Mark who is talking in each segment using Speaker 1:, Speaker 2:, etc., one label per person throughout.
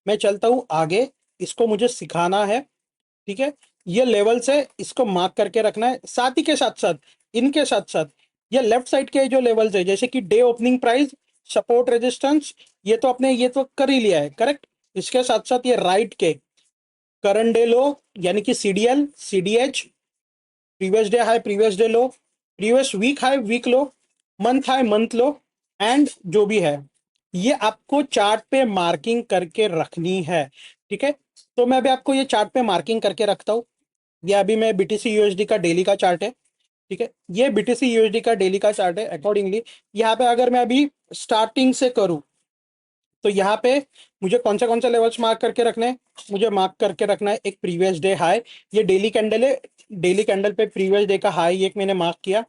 Speaker 1: मैं चलता हूँ आगे, इसको मुझे सिखाना है। ठीक है, ये लेवल्स है, इसको मार्क करके रखना है। साथ ही के साथ साथ, इनके साथ साथ ये लेफ्ट साइड के जो लेवल्स है, जैसे कि day opening price, support resistance, ये तो अपने ये तो कर ही लिया है, करेक्ट। इसके साथ साथ ये राइट के करंट डे लो, यानी कि CDL, CDH, previous day high, previous day low, previous week high, week low, month high, month low, and जो भी है, ये आपको चार्ट पे मार्किंग करके रखनी है। ठीक है, तो मैं अभी आपको ये चार्ट पे मार्किंग करके रखता हूँ। ये अभी मैं बीटीसी यूएसडी का डेली का चार्ट है। ठीक है, ये बीटीसी यूएसडी का डेली का चार्ट है। अकॉर्डिंगली यहाँ पे अगर मैं अभी स्टार्टिंग से करूँ, तो यहाँ पे मुझे कौन सा लेवल्स मार्क करके रखना है? मुझे मार्क करके रखना है एक प्रीवियस डे हाई, ये डेली कैंडल है, डेली कैंडल पे प्रीवियस डे का हाई एक मैंने मार्क किया।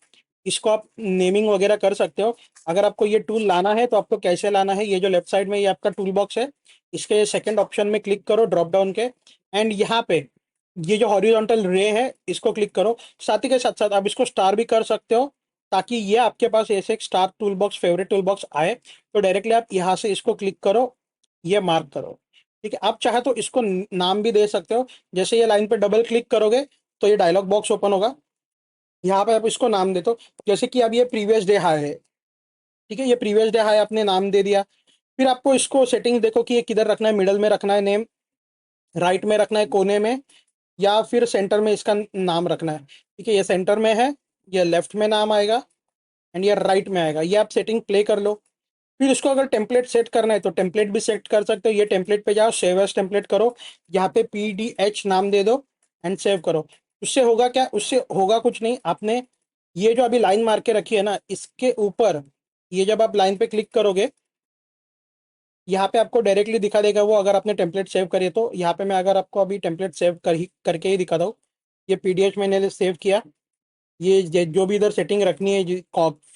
Speaker 1: इसको आप नेमिंग वगैरह कर सकते हो। अगर आपको ये टूल लाना है तो आपको कैसे लाना है, ये जो लेफ्ट साइड में ये आपका टूल बॉक्स है, इसके सेकंड ऑप्शन में क्लिक करो ड्रॉप डाउन के, एंड यहाँ पे ये जो हॉरिजॉन्टल रे है इसको क्लिक करो। साथ ही के साथ साथ आप इसको स्टार भी कर सकते हो, ताकि ये आपके पास ऐसे एक star tool box, favourite tool box आए। तो डायरेक्टली आप यहाँ से इसको क्लिक करो, ये मार्क करो। ठीक है, आप चाहे तो इसको नाम भी दे सकते हो। जैसे ये लाइन पे डबल क्लिक करोगे तो ये डायलॉग बॉक्स ओपन होगा, यहाँ पे आप इसको नाम दे दो। जैसे कि अब ये प्रीवियस डे हाई है, ठीक है, ये प्रीवियस डे हाई आपने नाम दे दिया। फिर आपको इसको सेटिंग देखो कि ये किधर रखना है, मिडल में रखना है नेम, राइट में रखना है कोने में, या फिर सेंटर में इसका नाम रखना है। ठीक है, ये सेंटर में है, ये लेफ्ट में नाम आएगा, एंड ये राइट में आएगा। ये आप सेटिंग प्ले कर लो। फिर इसको अगर टेम्पलेट सेट करना है तो टेम्पलेट भी सेट कर सकते हो। ये टेम्पलेट पे जाओ, सेव एज टेम्पलेट करो, यहाँ पे PDH नाम दे दो, एंड सेव करो। उससे होगा क्या? उससे होगा कुछ नहीं, आपने ये जो अभी लाइन मार के रखी है ना, इसके ऊपर ये जब आप लाइन पे क्लिक करोगे, यहाँ पे आपको डायरेक्टली दिखा देगा वो, अगर आपने टेम्पलेट सेव करी तो। यहाँ पे मैं अगर आपको अभी टेम्पलेट सेव करके ही दिखा दूँ, ये PDH मैंने सेव किया। ये जो भी इधर सेटिंग रखनी है,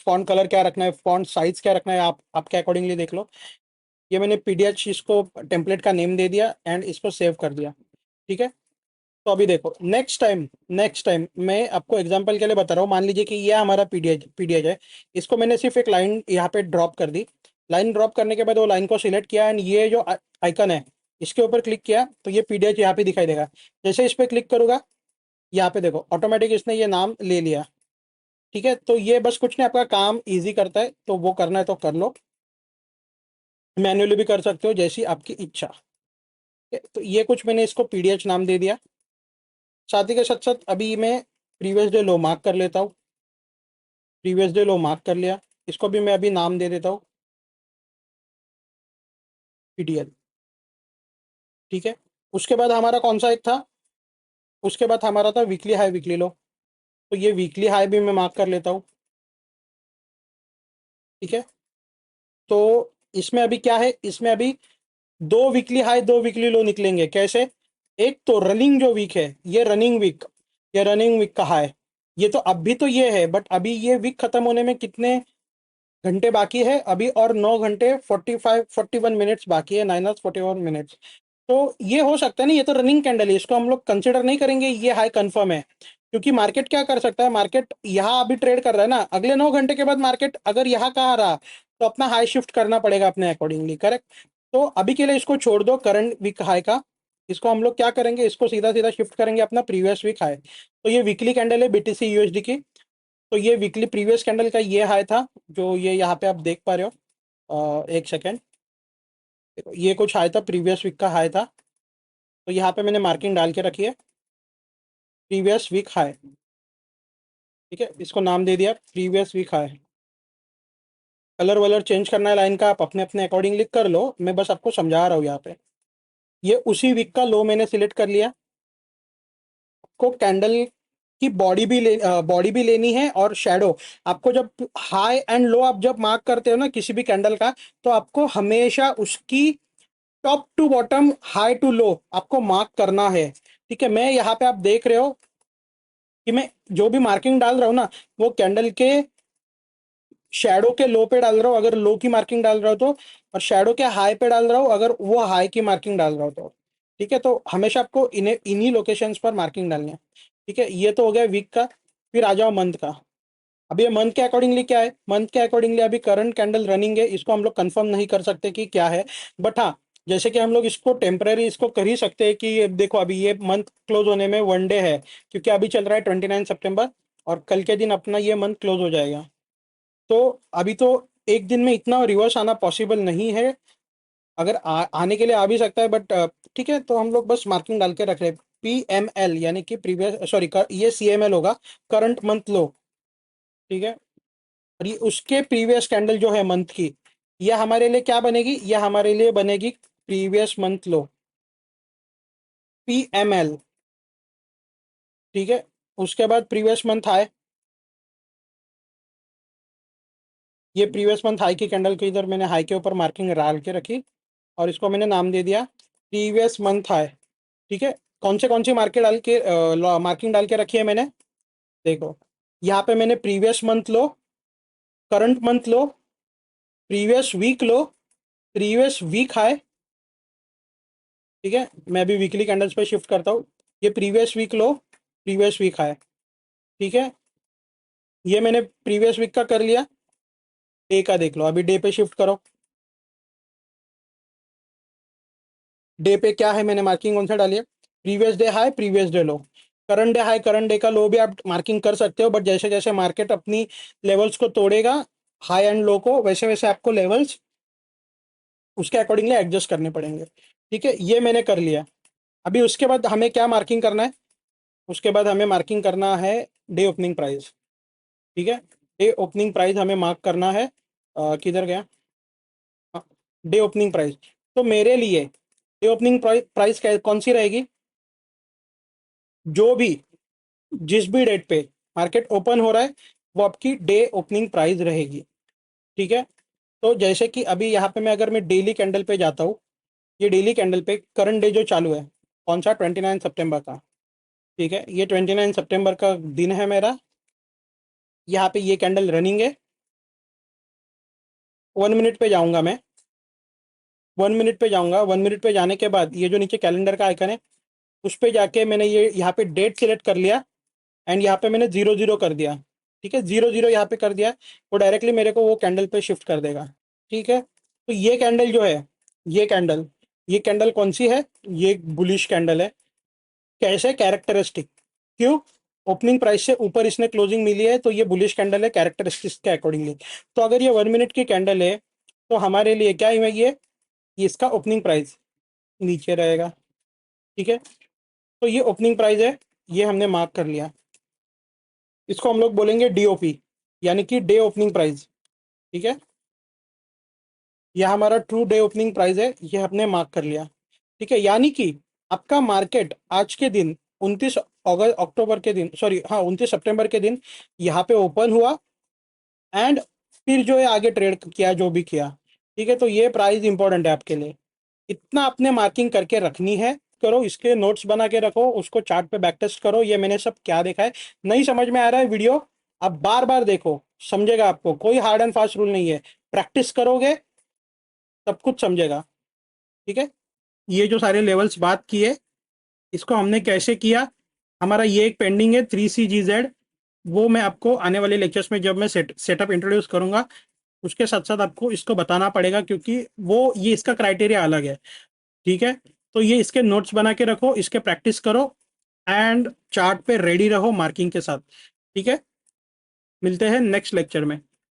Speaker 1: फॉन्ट कलर क्या रखना है, फॉन्ट साइज क्या रखना है, आप आपके अकॉर्डिंगली देख लो। ये मैंने PDH इसको टेम्पलेट का नेम दे दिया, एंड इसको सेव कर दिया। ठीक है, तो अभी देखो, नेक्स्ट टाइम मैं आपको एग्जांपल के लिए बता रहा हूँ। मान लीजिए कि ये हमारा पीडीएच है, इसको मैंने सिर्फ एक लाइन यहाँ पे ड्रॉप कर दी। लाइन ड्रॉप करने के बाद वो लाइन को सिलेक्ट किया, एंड ये जो आइकन है इसके ऊपर क्लिक किया, तो ये PDH यहाँ पे दिखाई देगा। जैसे इस पर क्लिक करूंगा, यहाँ पे देखो ऑटोमेटिक इसने ये नाम ले लिया। ठीक है, तो ये बस कुछ नहीं, आपका काम ईजी करता है, तो वो करना है तो कर लो, मैन्युअली भी कर सकते हो, जैसी आपकी इच्छा। ठीक है, तो ये कुछ मैंने इसको PDH नाम दे दिया। साथ ही के साथ साथ अभी मैं प्रीवियस डे लो मार्क कर लेता हूँ, प्रीवियस डे लो मार्क कर लिया, इसको भी मैं अभी नाम दे देता हूँ PDL। ठीक है, उसके बाद हमारा कौन सा एक था? उसके बाद हमारा था वीकली हाई, वीकली लो, तो ये वीकली हाई भी मैं मार्क कर लेता हूँ। ठीक है, तो इसमें अभी क्या है, इसमें अभी दो वीकली हाई, दो वीकली लो निकलेंगे। कैसे? एक तो रनिंग जो वीक है, ये रनिंग वीक, ये रनिंग वीक का हाई, ये तो अभी तो ये है, बट अभी ये वीक खत्म होने में कितने घंटे बाकी है अभी? और 9 घंटे 41 मिनट्स बाकी है, 9 hours 41 minutes। तो ये हो सकता है ना, ये तो रनिंग कैंडल है, इसको हम लोग कंसिडर नहीं करेंगे ये हाई कंफर्म है। क्योंकि मार्केट क्या कर सकता है, मार्केट यहाँ अभी ट्रेड कर रहा है ना, अगले 9 घंटे के बाद मार्केट अगर यहाँ कहाँ रहा तो अपना हाई शिफ्ट करना पड़ेगा अपने अकॉर्डिंगली, करेक्ट। तो अभी के लिए इसको छोड़ दो करंट वीक हाई का, इसको हम लोग क्या करेंगे, इसको सीधा सीधा शिफ्ट करेंगे अपना प्रीवियस वीक हाई। तो ये वीकली कैंडल है BTC USD की, तो ये वीकली प्रीवियस कैंडल का ये हाई था, जो ये यहाँ पे आप देख पा रहे हो। एक सेकेंड, ये कुछ हाई था, प्रीवियस वीक का हाई था, तो यहाँ पे मैंने मार्किंग डाल के रखी है प्रीवियस वीक हाई। ठीक है, इसको नाम दे दिया प्रीवियस वीक हाई। कलर वलर चेंज करना है लाइन का, आप अपने अपने अकॉर्डिंगली कर लो, मैं बस आपको समझा रहा हूँ यहाँ पे। ये उसी वीक का लो मैंने सिलेक्ट कर लिया। आपको कैंडल की बॉडी भी लेनी है, और शेडो। आपको जब हाई एंड लो आप जब मार्क करते हो ना किसी भी कैंडल का, तो आपको हमेशा उसकी top to bottom, high to low आपको मार्क करना है। ठीक है, मैं यहाँ पे आप देख रहे हो कि मैं जो भी मार्किंग डाल रहा हूँ ना, वो कैंडल के शैडो के लो पे डाल रहा हूँ अगर लो की मार्किंग डाल रहा हो तो, और शैडो के हाई पे डाल रहा हूँ अगर वो हाई की मार्किंग डाल रहा हो तो। ठीक है, तो हमेशा आपको इन्हीं लोकेशंस पर मार्किंग डालनी है। ठीक है, ये तो हो गया वीक का। फिर आ जाओ मंथ का। अभी ये मंथ के अकॉर्डिंगली क्या है, मंथ के अकॉर्डिंगली अभी करंट कैंडल रनिंग है, इसको हम लोग कंफर्म नहीं कर सकते कि क्या है, बट हाँ, जैसे कि हम लोग इसको टेम्पररी इसको कर ही सकते हैं कि देखो अभी ये मंथ क्लोज होने में 1 डे है, क्योंकि अभी चल रहा है 29 सितंबर, और कल के दिन अपना ये मंथ क्लोज हो जाएगा। तो अभी तो एक दिन में इतना रिवर्स आना पॉसिबल नहीं है। अगर आने के लिए आ भी सकता है, बट ठीक है, तो हम लोग बस मार्किंग डाल के रख रहे हैं। PML यानी कि प्रीवियस, सॉरी, ये CML होगा, करंट मंथ लो। ठीक है, और ये उसके प्रीवियस कैंडल जो है मंथ की, यह हमारे लिए क्या बनेगी, यह हमारे लिए बनेगी प्रीवियस मंथ लो, PML। ठीक है, उसके बाद प्रीवियस मंथ हाई, ये प्रीवियस मंथ हाई की कैंडल के इधर मैंने हाई के ऊपर मार्किंग डाल के रखी, और इसको मैंने नाम दे दिया प्रीवियस मंथ हाई। ठीक है, कौन सी मार्केट डाल के मार्किंग डाल के रखी है मैंने, देखो, यहाँ पे मैंने previous month low, current month low, previous week low, previous week high. ठीक है, मैं अभी वीकली कैंडल्स पे शिफ्ट करता हूँ। ये previous week low, previous week high. ठीक है, ये मैंने प्रीवियस वीक का कर लिया। डे का देख लो, अभी डे पे शिफ्ट करो। डे पे क्या है, मैंने मार्किंग कौन सा डाली है, previous day high, previous day लो। Current day high, current day का लो भी आप मार्किंग कर सकते हो, बट जैसे जैसे मार्केट अपनी लेवल्स को तोड़ेगा, हाई एंड लो को, वैसे वैसे आपको लेवल्स उसके अकॉर्डिंगली एडजस्ट करने पड़ेंगे। ठीक है, ये मैंने कर लिया। अभी उसके बाद हमें क्या मार्किंग करना है, उसके बाद हमें मार्किंग करना है डे ओपनिंग प्राइस। ठीक है, डे ओपनिंग प्राइस हमें मार्क करना है। किधर गया, डे ओपनिंग प्राइस। तो मेरे लिए डे ओपनिंग प्राइस कौन सी रहेगी, जो भी जिस भी डेट पे मार्केट ओपन हो रहा है, वो आपकी डे ओपनिंग प्राइस रहेगी। ठीक है, तो जैसे कि अभी यहाँ पे मैं, अगर मैं डेली कैंडल पे जाता हूँ, ये डेली कैंडल पे करंट डे जो चालू है, कौन सा, 29 सितंबर का। ठीक है, ये 29 सितंबर का दिन है मेरा। यहाँ पे ये कैंडल रनिंग है। 1 मिनट पे जाऊंगा मैं, 1 मिनट पे जाऊंगा। 1 मिनट पे जाने के बाद ये जो नीचे कैलेंडर का आइकन है, उस पे जाके मैंने ये यहाँ पे डेट सिलेक्ट कर लिया, एंड यहाँ पे मैंने 00 कर दिया। ठीक है, 00 यहाँ पे कर दिया, वो डायरेक्टली मेरे को वो कैंडल पे शिफ्ट कर देगा। ठीक है, तो ये कैंडल जो है, ये कैंडल, ये कैंडल कौन सी है, ये बुलिश कैंडल है। कैसे, कैरेक्टरिस्टिक, क्यों, ओपनिंग प्राइस से ऊपर इसने क्लोजिंग मिली है, तो ये बुलिश कैंडल है कैरेक्टरिस्टिक्स के अकॉर्डिंगली। तो अगर ये 1 मिनट की कैंडल है, तो हमारे लिए क्या है, ये इसका ओपनिंग प्राइस नीचे रहेगा। ठीक है, तो ये ओपनिंग प्राइस है, ये हमने मार्क कर लिया। इसको हम लोग बोलेंगे DOP, यानी कि डे ओपनिंग प्राइस। ठीक है, यह हमारा ट्रू डे ओपनिंग प्राइस है, ये हमने मार्क कर लिया। ठीक है, यानी कि आपका मार्केट आज के दिन 29 अक्टूबर के दिन, सॉरी हाँ, 29 सितंबर के दिन यहाँ पे ओपन हुआ, एंड फिर जो है आगे ट्रेड किया, जो भी किया। ठीक है, तो ये प्राइस इंपॉर्टेंट है आपके लिए, इतना आपने मार्किंग करके रखनी है। करो, इसके नोट्स बना के रखो, उसको चार्ट पे बैक टेस्ट करो, ये मैंने सब क्या देखा है। नहीं समझ में आ रहा है वीडियो, आप बार बार देखो, समझेगा आपको। कोई हार्ड एंड फास्ट रूल नहीं है, प्रैक्टिस करोगे सब कुछ समझेगा। ठीक है, ये जो सारे लेवल्स बात किए, इसको हमने कैसे किया, हमारा ये एक पेंडिंग है 3CGZ, वो मैं आपको आने वाले लेक्चर्स में जब मैं सेटअप इंट्रोड्यूस करूंगा, उसके साथ साथ आपको इसको बताना पड़ेगा, क्योंकि वो ये इसका क्राइटेरिया अलग है। ठीक है, तो ये इसके नोट्स बना के रखो, इसके प्रैक्टिस करो, एंड चार्ट पे रेडी रहो मार्किंग के साथ। ठीक है, मिलते हैं नेक्स्ट लेक्चर में।